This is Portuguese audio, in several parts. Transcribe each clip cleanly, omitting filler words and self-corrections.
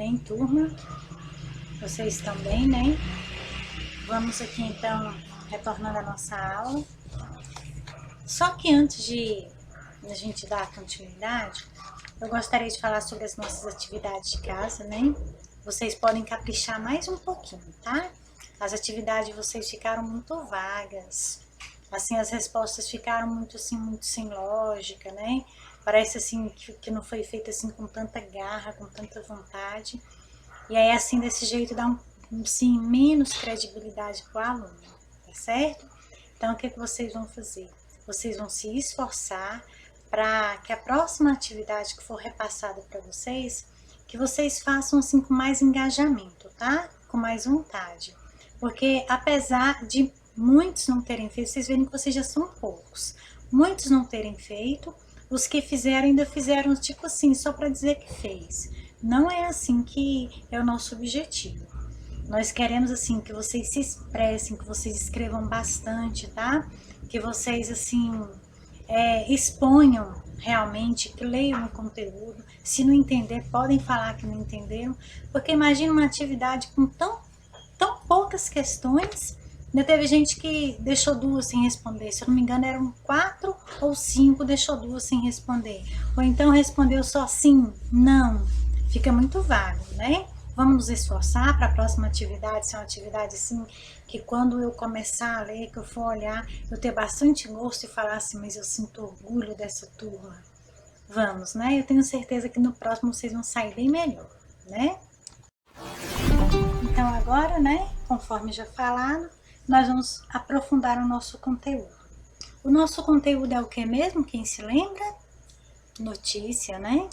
bem, turma? Vocês estão bem, né? Vamos aqui então, retornando à nossa aula. Só que antes de a gente dar continuidade, eu gostaria de falar sobre as nossas atividades de casa, né? Vocês podem caprichar mais um pouquinho, tá? As atividades de vocês ficaram muito vagas. Assim, as respostas ficaram muito sem lógica, né? Parece assim que não foi feita assim com tanta garra, com tanta vontade. E aí assim, desse jeito dá sim, menos credibilidade para o aluno, tá certo? Então, o que vocês vão fazer? Vocês vão se esforçar para que a próxima atividade que for repassada para vocês, que vocês façam assim com mais engajamento, tá? Com mais vontade. Porque apesar de muitos não terem feito, vocês verem que vocês já são poucos. Muitos não terem feito, os que fizeram ainda fizeram tipo assim, só para dizer que fez. Não é assim que é o nosso objetivo. Nós queremos assim que vocês se expressem, que vocês escrevam bastante, tá? Que vocês assim exponham realmente, que leiam o conteúdo. Se não entender, podem falar que não entenderam, porque imagina uma atividade com tão poucas questões. Ainda teve gente que deixou duas sem responder, se eu não me engano eram 4 ou 5, deixou duas sem responder, ou então respondeu só sim, não, fica muito vago, né? Vamos nos esforçar para a próxima atividade ser uma atividade assim, que quando eu começar a ler, que eu for olhar, eu ter bastante gosto e falar assim, mas eu sinto orgulho dessa turma. Vamos, né? Eu tenho certeza que no próximo vocês vão sair bem melhor, né? Então agora, né, conforme já falado, nós vamos aprofundar o nosso conteúdo. O nosso conteúdo é o que mesmo? Quem se lembra? Notícia, né?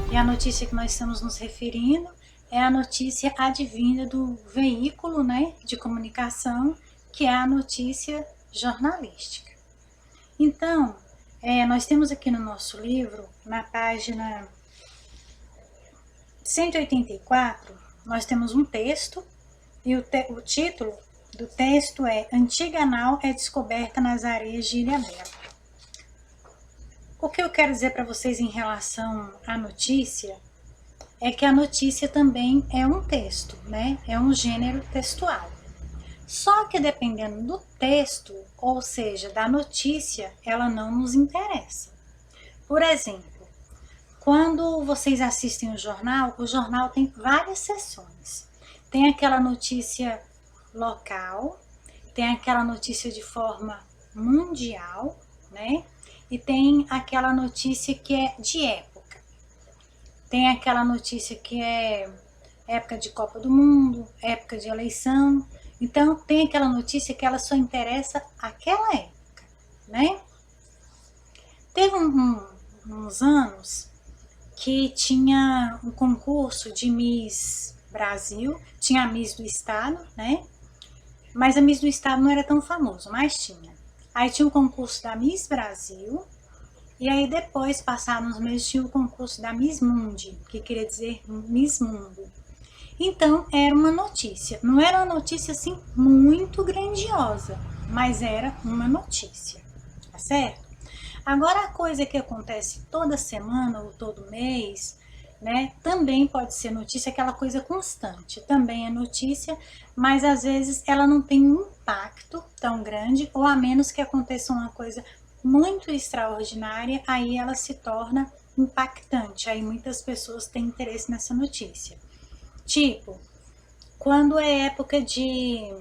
E a notícia que nós estamos nos referindo é a notícia advinda do veículo, né, de comunicação, que é a notícia jornalística. Então, nós temos aqui no nosso livro, na página 184, nós temos um texto, e o título do texto é Antiga Nau é descoberta nas areias de Ilhabela. O que eu quero dizer para vocês em relação à notícia é que a notícia também é um texto, né? É um gênero textual. Só que dependendo do texto, ou seja, da notícia, ela não nos interessa. Por exemplo, quando vocês assistem o jornal tem várias seções. Tem aquela notícia local, tem aquela notícia de forma mundial, né? E tem aquela notícia que é de época. Tem aquela notícia que é época de Copa do Mundo, época de eleição. Então, tem aquela notícia que ela só interessa aquela época, né? Teve uns anos que tinha um concurso de Miss Brasil, tinha a Miss do Estado, né? Mas a Miss do Estado não era tão famoso, mas tinha. Aí tinha o concurso da Miss Brasil, e aí depois, passados uns meses, tinha o concurso da Miss Mundi, que queria dizer Miss Mundo. Então, era uma notícia. Não era uma notícia, assim, muito grandiosa, mas era uma notícia, tá certo? Agora, a coisa que acontece toda semana ou todo mês, né, também pode ser notícia, aquela coisa constante, também é notícia, mas às vezes ela não tem um impacto tão grande, ou a menos que aconteça uma coisa muito extraordinária, aí ela se torna impactante, aí muitas pessoas têm interesse nessa notícia. Tipo, quando é época de...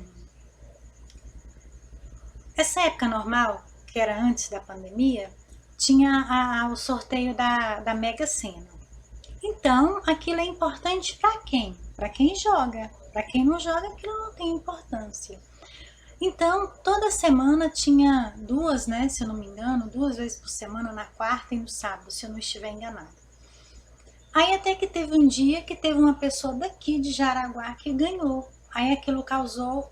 Essa época normal, que era antes da pandemia, tinha o sorteio da Mega Sena. Então, aquilo é importante para quem? Para quem joga. Para quem não joga, aquilo não tem importância. Então, toda semana tinha duas, né, se eu não me engano, 2 vezes por semana, na quarta e no sábado, se eu não estiver enganada. Aí até que teve um dia que teve uma pessoa daqui de Jaraguá que ganhou. Aí aquilo causou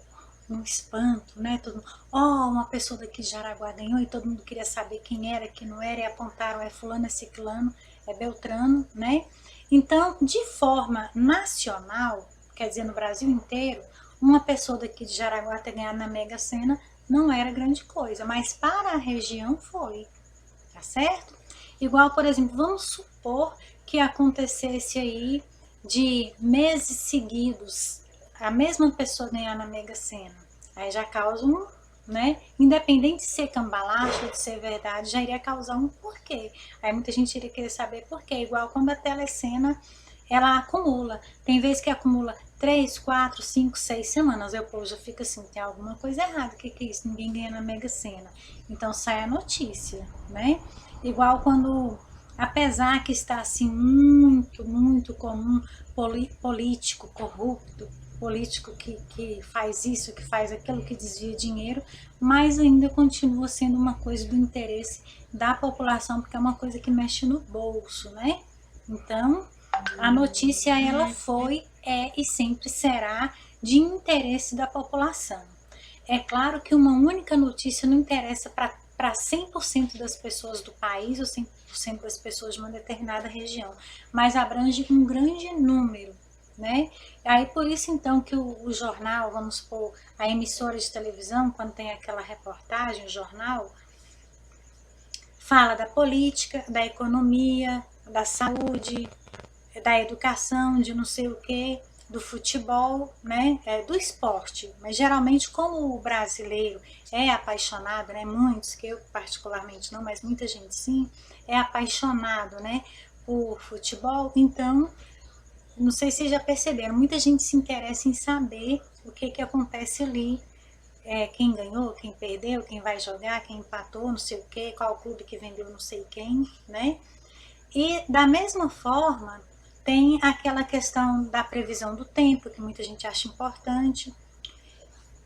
um espanto, né? Uma pessoa daqui de Jaraguá ganhou, e todo mundo queria saber quem era, quem não era, e apontaram, é fulano, é ciclano, é beltrano, né? Então, de forma nacional, quer dizer, no Brasil inteiro, uma pessoa daqui de Jaraguá ter ganhado na Mega Sena não era grande coisa, mas para a região foi, tá certo? Igual, por exemplo, vamos supor que acontecesse aí de meses seguidos a mesma pessoa ganhar na Mega Sena, aí já causa um, né? Independente de ser cambalacho ou de ser verdade, já iria causar um porquê. Aí muita gente iria querer saber porquê, igual quando a Telecena, ela acumula. Tem vezes que acumula 3, 4, 5, 6 semanas. Aí o povo já fica assim, tem alguma coisa errada, o que é isso? Ninguém ganha na Mega Sena. Então sai a notícia, né? Igual quando, apesar que está assim muito comum, político corrupto, político que faz isso, que faz aquilo, que desvia dinheiro, mas ainda continua sendo uma coisa do interesse da população, porque é uma coisa que mexe no bolso, né? Então, a notícia, ela foi, é e sempre será de interesse da população. É claro que uma única notícia não interessa para 100% das pessoas do país ou 100% das pessoas de uma determinada região, mas abrange um grande número, né? Aí por isso então que o jornal, vamos supor, a emissora de televisão, quando tem aquela reportagem, o jornal, fala da política, da economia, da saúde, da educação, de não sei o que, do futebol, né, do esporte. Mas geralmente, como o brasileiro é apaixonado, né, muitos, que eu particularmente não, mas muita gente sim, é apaixonado, né, por futebol, então, não sei se vocês já perceberam, muita gente se interessa em saber o que acontece ali, quem ganhou, quem perdeu, quem vai jogar, quem empatou, não sei o que, qual clube que vendeu não sei quem, né? E da mesma forma, tem aquela questão da previsão do tempo, que muita gente acha importante.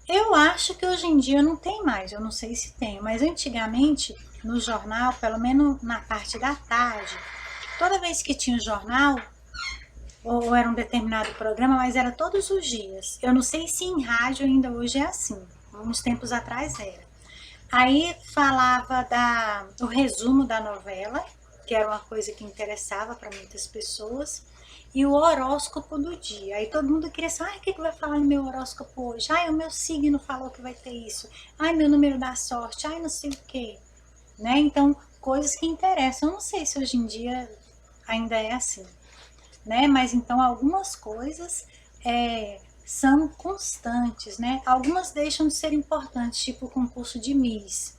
Eu acho que hoje em dia não tem mais, eu não sei se tem, mas antigamente no jornal, pelo menos na parte da tarde, toda vez que tinha o jornal, ou era um determinado programa, mas era todos os dias. Eu não sei se em rádio ainda hoje é assim, uns tempos atrás era. Aí falava o resumo da novela, que era uma coisa que interessava para muitas pessoas, e o horóscopo do dia. Aí todo mundo queria saber, o que vai falar no meu horóscopo hoje? Ai, o meu signo falou que vai ter isso. Ai, meu número da sorte. Ai, não sei o quê. Né? Então, coisas que interessam. Eu não sei se hoje em dia ainda é assim. Né? Mas então algumas coisas são constantes, né? Algumas deixam de ser importantes, tipo o concurso de Miss.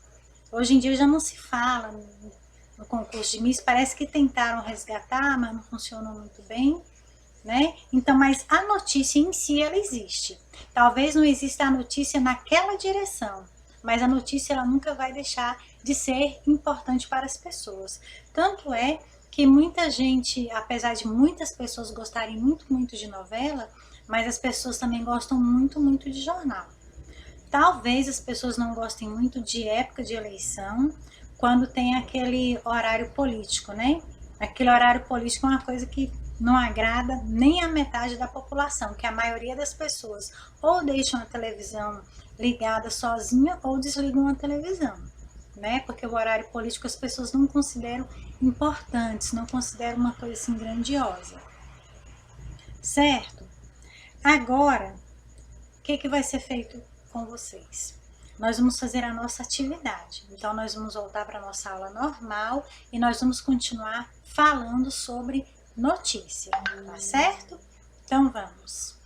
Hoje em dia já não se fala no concurso de Miss, parece que tentaram resgatar, mas não funcionou muito bem, né? Então, mas a notícia em si, ela existe. Talvez não exista a notícia naquela direção, mas a notícia ela nunca vai deixar de ser importante para as pessoas. Tanto é que muita gente, apesar de muitas pessoas gostarem muito de novela, mas as pessoas também gostam muito de jornal. Talvez as pessoas não gostem muito de época de eleição, quando tem aquele horário político, né? Aquele horário político é uma coisa que não agrada nem a metade da população, que a maioria das pessoas ou deixam a televisão ligada sozinha ou desligam a televisão, né? Porque o horário político as pessoas não consideram importantes, não consideram uma coisa assim grandiosa. Certo? Agora, o que vai ser feito com vocês? Nós vamos fazer a nossa atividade. Então, nós vamos voltar para a nossa aula normal e nós vamos continuar falando sobre notícia, tá certo? Então, vamos.